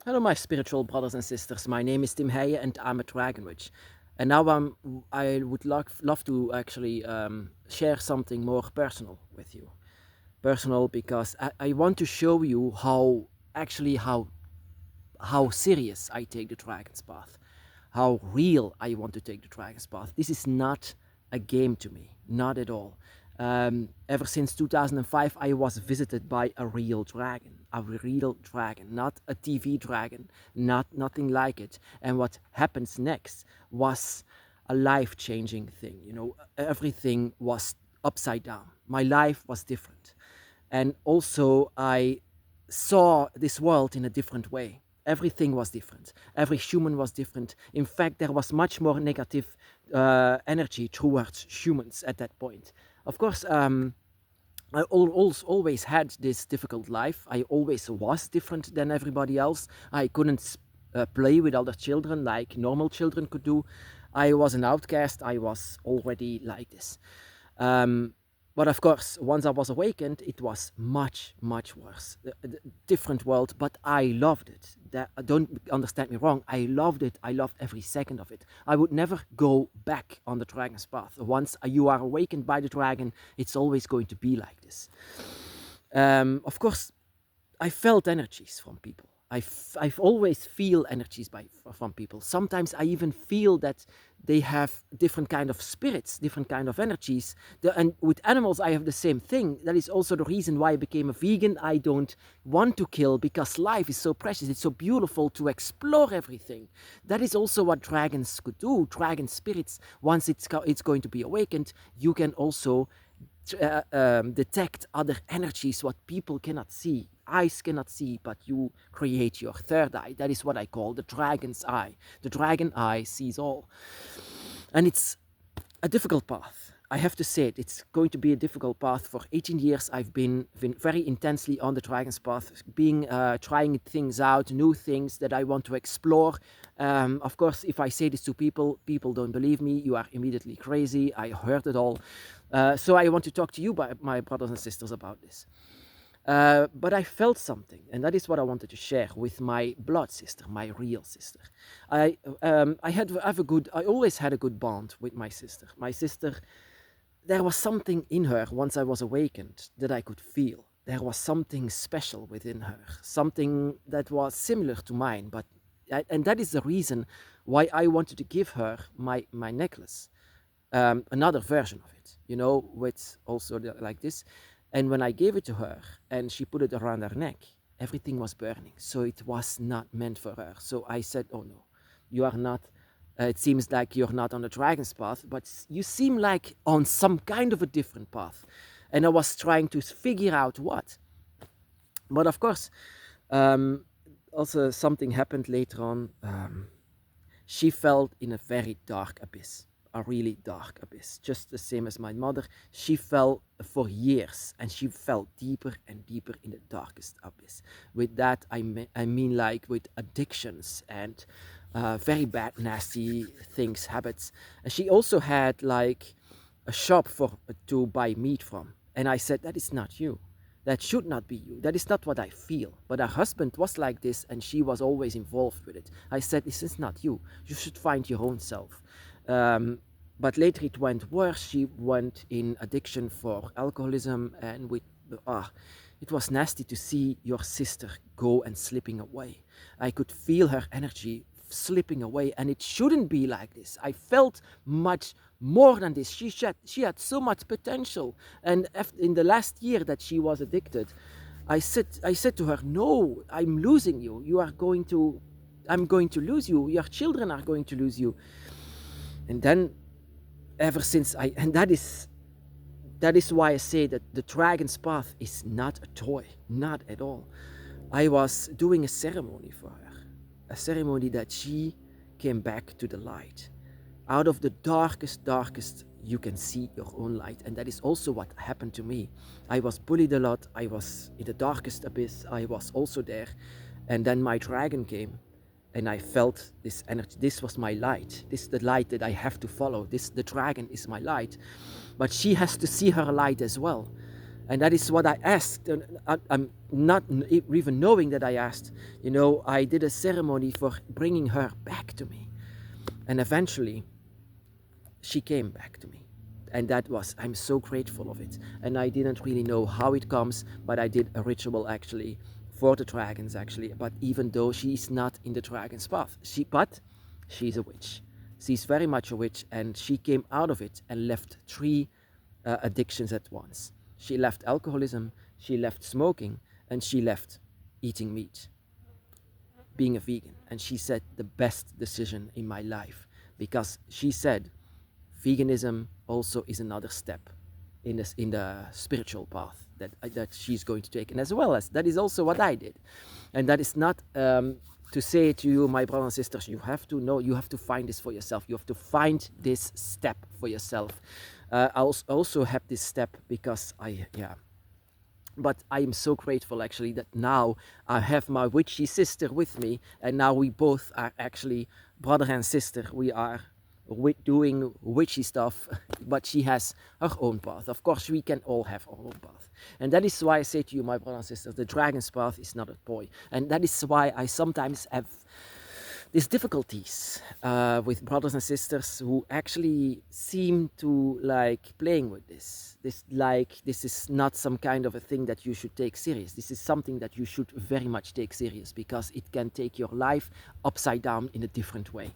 Hello, my spiritual brothers and sisters. My name is Tim Heijen, and I'm a Dragon Witch. And now I would love to actually share something more personal with you. Personal because I want to show you how serious I take the Dragon's Path, how real I want to take the Dragon's Path. This is not a game to me, not at all. Ever since 2005, I was visited by a real dragon, not a TV dragon, nothing like it. And what happens next was a life-changing thing. You know, everything was upside down. My life was different, and also I saw this world in a different way. Everything was different. Every human was different. In fact, there was much more negative energy towards humans at that point. Of course, always had this difficult life. I always was different than everybody else. I couldn't play with other children like normal children could do. I was an outcast. I was already like this. Um, but of course, once I was awakened, it was much, much worse. A different world, but I loved it. Don't understand me wrong. I loved it. I loved every second of it. I would never go back on the dragon's path. Once you are awakened by the dragon, it's always going to be like this. Of course, I felt energies from people. I've always feel energies from people. Sometimes I even feel that they have different kind of spirits, different kind of energies. And with animals, I have the same thing. That is also the reason why I became a vegan. I don't want to kill because life is so precious. It's so beautiful to explore everything. That is also what dragons could do. Dragon spirits, once it's going to be awakened, you can also detect other energies what people cannot see, eyes cannot see, but you create your third eye. That is what I call the dragon's eye. The dragon eye sees all, and it's a difficult path. I have to say it. It's going to be a difficult path. For 18 years, I've been very intensely on the dragon's path, trying things out, new things that I want to explore. Of course, if I say this to people, people don't believe me. You are immediately crazy. I heard it all. So I want to talk to you, my brothers and sisters, about this. But I felt something, and that is what I wanted to share with my blood sister, my real sister. I always had a good bond with my sister. My sister, there was something in her once I was awakened that I could feel. There was something special within her, something that was similar to mine, and that is the reason why I wanted to give her my necklace, another version of it, with also like this. And when I gave it to her and she put it around her neck, everything was burning. So it was not meant for her. So I said, oh no, you are not, it seems like you're not on the dragon's path, but you seem like on some kind of a different path. And I was trying to figure out what. But of course, also something happened later on. She fell in a very dark abyss, a really dark abyss, just the same as my mother. She fell for years, and she fell deeper and deeper in the darkest abyss. With that, I mean like with addictions and very bad, nasty things, habits. And she also had like a shop to buy meat from. And I said, that is not you. That should not be you. That is not what I feel. But her husband was like this, and she was always involved with it. I said, this is not you. You should find your own self. But later it went worse. She went in addiction for alcoholism, and it was nasty to see your sister go and slipping away. I could feel her energy slipping away, and it shouldn't be like this. I felt much more than this. She had so much potential, and in the last year that she was addicted, I said to her, no, I'm losing you. I'm going to lose you. Your children are going to lose you. And then ever since and that is why I say that the dragon's path is not a toy, not at all. I was doing a ceremony for her, a ceremony that she came back to the light. Out of the darkest, you can see your own light. And that is also what happened to me. I was bullied a lot. I was in the darkest abyss. I was also there. And then my dragon came, and I felt this energy. This was my light. This is the light that I have to follow. The dragon is my light. But she has to see her light as well. And that is what I asked. And I'm not even knowing that I asked. I did a ceremony for bringing her back to me. And eventually, she came back to me. And I'm so grateful of it. And I didn't really know how it comes, but I did a ritual actually for the dragons actually. But even though she's not in the dragon's path, but she's a witch. She's very much a witch, and she came out of it and left three addictions at once. She left alcoholism, she left smoking, and she left eating meat, being a vegan. And she said the best decision in my life, because she said veganism also is another step in the spiritual path that she's going to take, and as well as that is also what I did. And that is not to say to you, my brothers and sisters, you have to know, you have to find this for yourself. You have to find this step for yourself. I also have this step because but I am so grateful actually that now I have my witchy sister with me, and now we both are actually brother and sister. We are doing witchy stuff, but she has her own path. Of course, we can all have our own path. And that is why I say to you, my brothers and sisters, the dragon's path is not a toy. And that is why I sometimes have these difficulties with brothers and sisters who actually seem to like playing with this. This is not some kind of a thing that you should take serious. This is something that you should very much take serious, because it can take your life upside down in a different way.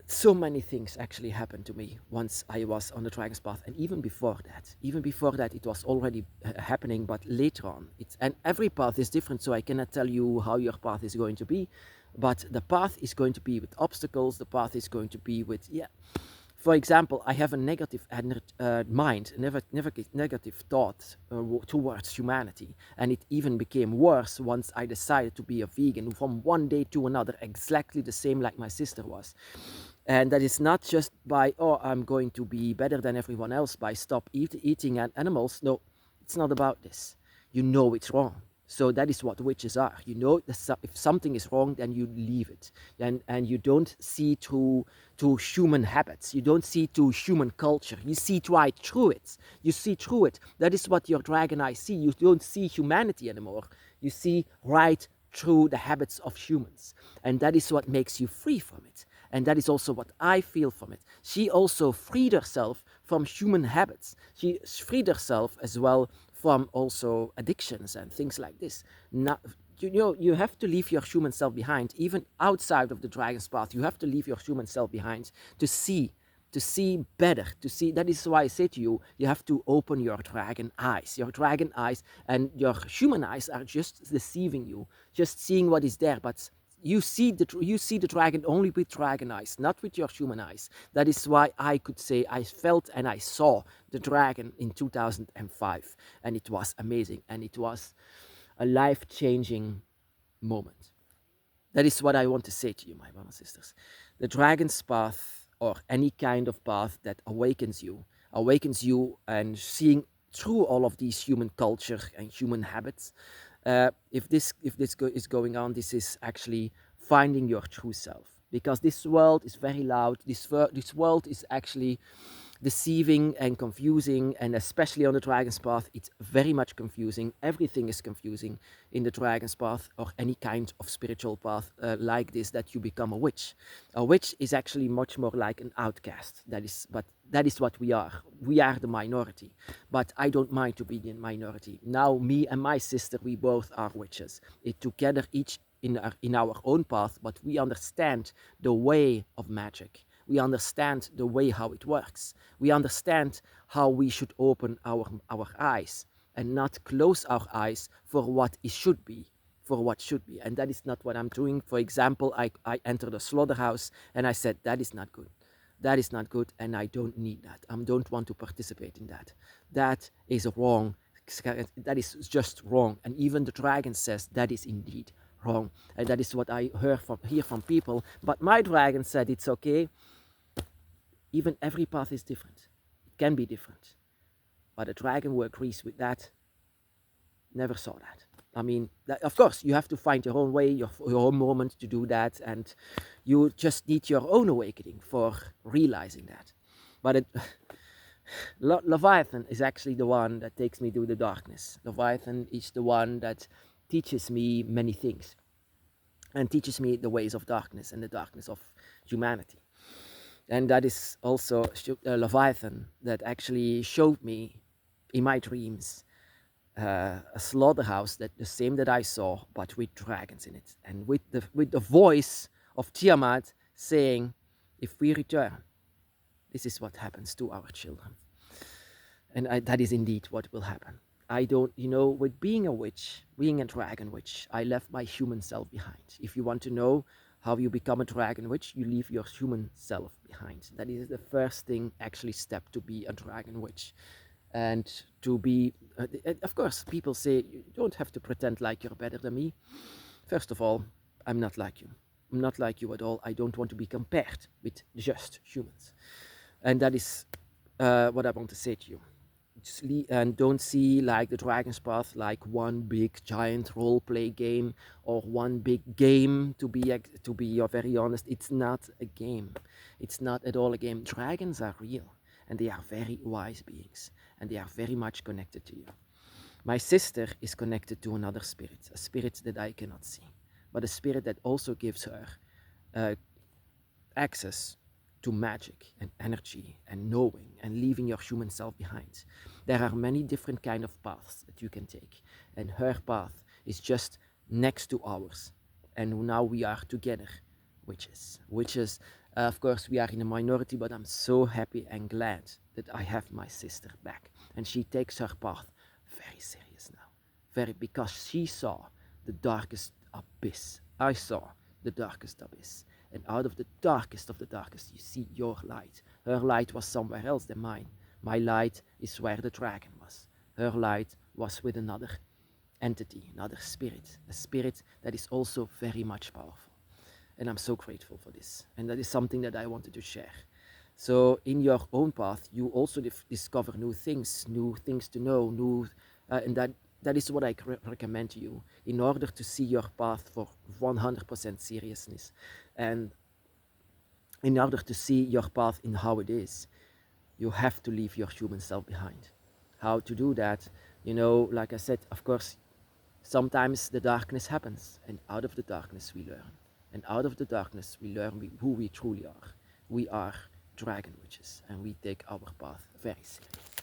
So many things actually happened to me once I was on the dragon's path, and even before that it was already happening, but later on and every path is different, so I cannot tell you how your path is going to be, but the path is going to be with obstacles. The path is going to be with for example, I have a negative mind, negative thought towards humanity, and it even became worse once I decided to be a vegan from one day to another, exactly the same like my sister was. And that is not just by, I'm going to be better than everyone else by stop eating animals. No, it's not about this. You know it's wrong. So that is what witches are. You know, if something is wrong, then you leave it. And you don't see to human habits. You don't see to human culture. You see right through it. You see through it. That is what your dragon eye see. You don't see humanity anymore. You see right through the habits of humans. And that is what makes you free from it. And that is also what I feel from it. She also freed herself from human habits. She freed herself as well from also addictions and things like this. Now, you have to leave your human self behind, even outside of the dragon's path. You have to leave your human self behind to see better, to see. That is why I say to you, you have to open your dragon eyes. Your dragon eyes and your human eyes are just deceiving you, just seeing what is there, but you see the dragon only with dragon eyes, not with your human eyes. That is why I could say I felt and I saw the dragon in 2005, and it was amazing, and it was a life-changing moment. That is what I want to say to you, my brothers and sisters. The dragon's path, or any kind of path that awakens you and seeing through all of these human culture and human habits. If this is going on, this is actually finding your true self, because this world is very loud. This world is actually deceiving and confusing, and especially on the dragon's path, it's very much confusing. Everything is confusing in the dragon's path, or any kind of spiritual path like this, that you become a witch. A witch is actually much more like an outcast. But that is what we are. We are the minority, but I don't mind to be the minority. Now, me and my sister, we both are witches. Together, each in our own path, but we understand the way of magic. We understand the way how it works. We understand how we should open our eyes and not close our eyes for what it should be, for what should be. And that is not what I'm doing. For example, I entered a slaughterhouse and I said, that is not good. That is not good, and I don't need that. I don't want to participate in that. That is wrong. That is just wrong. And even the dragon says that is indeed wrong. And that is what I hear from people. But my dragon said it's okay. Even every path is different. It can be different. But a dragon who agrees with that never saw that. I mean, of course, you have to find your own way, your own moment to do that, and you just need your own awakening for realizing that. But Leviathan is actually the one that takes me to the darkness. Leviathan is the one that teaches me many things and teaches me the ways of darkness and the darkness of humanity. And that is also Leviathan that actually showed me in my dreams a slaughterhouse that the same that I saw, but with dragons in it, and with the voice of Tiamat saying, "If we return, this is what happens to our children." And that is indeed what will happen. I don't, with being a witch, being a dragon witch, I left my human self behind. If you want to know how you become a dragon witch, you leave your human self behind. That is the first thing, actually, step to be a dragon witch. And to be, of course, people say you don't have to pretend like you're better than me. First of all, I'm not like you. I'm not like you at all. I don't want to be compared with just humans. And that is what I want to say to you. And don't see like the Dragon's Path like one big giant role play game or one big game. To be very honest, it's not a game. It's not at all a game. Dragons are real, and they are very wise beings, and they are very much connected to you. My sister is connected to another spirit, a spirit that I cannot see, but a spirit that also gives her access to magic and energy and knowing and leaving your human self behind. There are many different kind of paths that you can take, and her path is just next to ours. And now we are together, witches. Of course, we are in a minority, but I'm so happy and glad that I have my sister back, and she takes her path very serious now, because she saw the darkest abyss. I saw the darkest abyss. And out of the darkest of the darkest, you see your light. Her light was somewhere else than mine. My light is where the dragon was. Her light was with another entity, another spirit, a spirit that is also very much powerful. And I'm so grateful for this. And that is something that I wanted to share. So in your own path, you also discover new things to know, and that is what I recommend to you in order to see your path for 100% seriousness, and in order to see your path in how it is. You have to leave your human self behind. How to do that? Like I said, of course, sometimes the darkness happens, and out of the darkness we learn. And out of the darkness we learn who we truly are. We are dragon witches, and we take our path very seriously.